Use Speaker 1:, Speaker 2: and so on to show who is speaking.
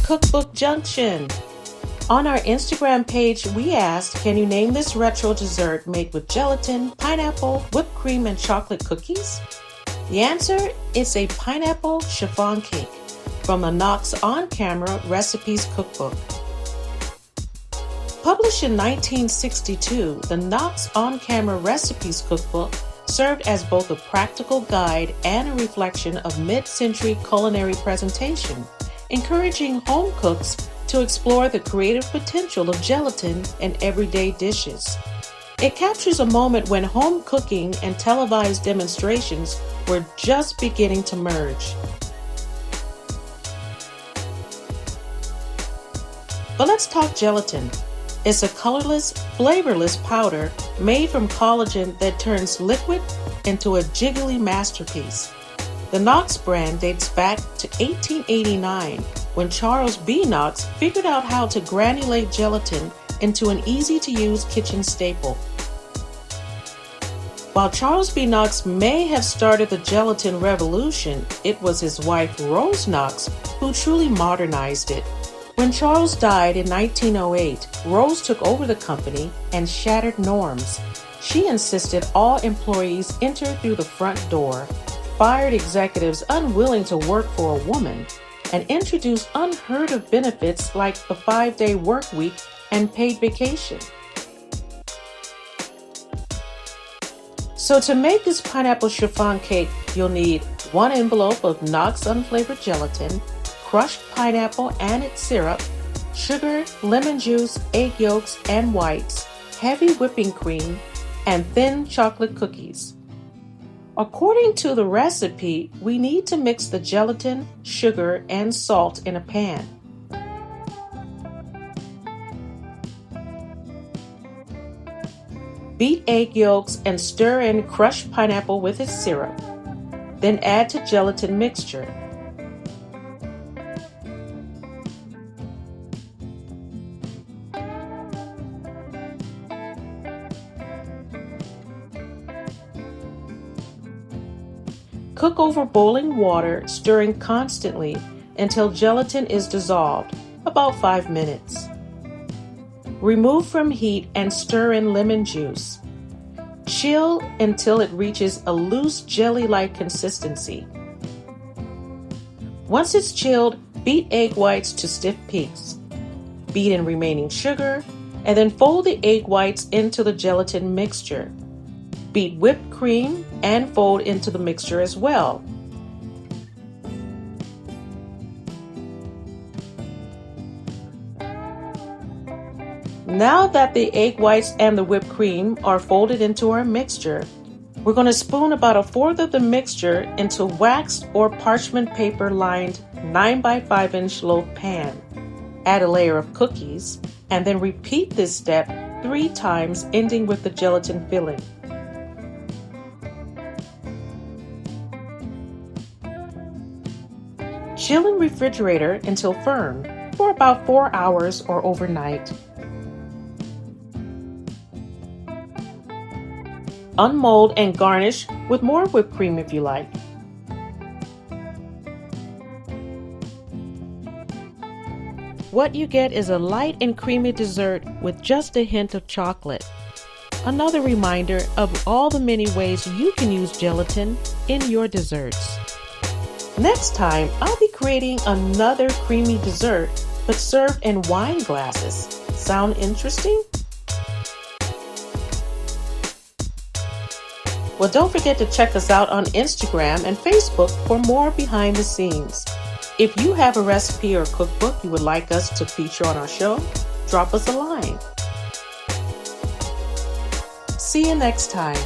Speaker 1: Cookbook Junction. On our Instagram page, we asked, can you name this retro dessert made with gelatin, pineapple, whipped cream, and chocolate cookies? The answer is a pineapple chiffon cake from the Knox On-Camera Recipes Cookbook. Published in 1962, the Knox On-Camera Recipes Cookbook served as both a practical guide and a reflection of mid-century culinary presentation, encouraging home cooks to explore the creative potential of gelatin in everyday dishes. It captures a moment when home cooking and televised demonstrations were just beginning to merge. But let's talk gelatin. It's a colorless, flavorless powder made from collagen that turns liquid into a jiggly masterpiece. The Knox brand dates back to 1889 when Charles B. Knox figured out how to granulate gelatin into an easy-to-use kitchen staple. While Charles B. Knox may have started the gelatin revolution, it was his wife Rose Knox who truly modernized it. When Charles died in 1908, Rose took over the company and shattered norms. She insisted all employees enter through the front door, fired executives unwilling to work for a woman, and introduced unheard of benefits like the 5-day work week and paid vacation. So to make this pineapple chiffon cake, you'll need 1 envelope of Knox Unflavored Gelatine, crushed pineapple and its syrup, sugar, lemon juice, egg yolks and whites, heavy whipping cream, and thin chocolate cookies. According to the recipe, we need to mix the gelatin, sugar, and salt in a pan. Beat egg yolks and stir in crushed pineapple with its syrup. Then add to gelatin mixture. Cook over boiling water, stirring constantly until gelatin is dissolved, about 5 minutes. Remove from heat and stir in lemon juice. Chill until it reaches a loose jelly-like consistency. Once it's chilled, beat egg whites to stiff peaks. Beat in remaining sugar, and then fold the egg whites into the gelatin mixture. Beat whipped cream and fold into the mixture as well. Now that the egg whites and the whipped cream are folded into our mixture, we're going to spoon about 1/4 of the mixture into waxed or parchment paper lined 9 by 5 inch loaf pan. Add a layer of cookies and then repeat this step 3 times, ending with the gelatin filling. Chill in refrigerator until firm for about 4 hours or overnight. Unmold and garnish with more whipped cream if you like. What you get is a light and creamy dessert with just a hint of chocolate. Another reminder of all the many ways you can use gelatin in your desserts. Next time, I'll be creating another creamy dessert, but served in wine glasses. Sound interesting? Well, don't forget to check us out on Instagram and Facebook for more behind the scenes. If you have a recipe or cookbook you would like us to feature on our show, drop us a line. See you next time.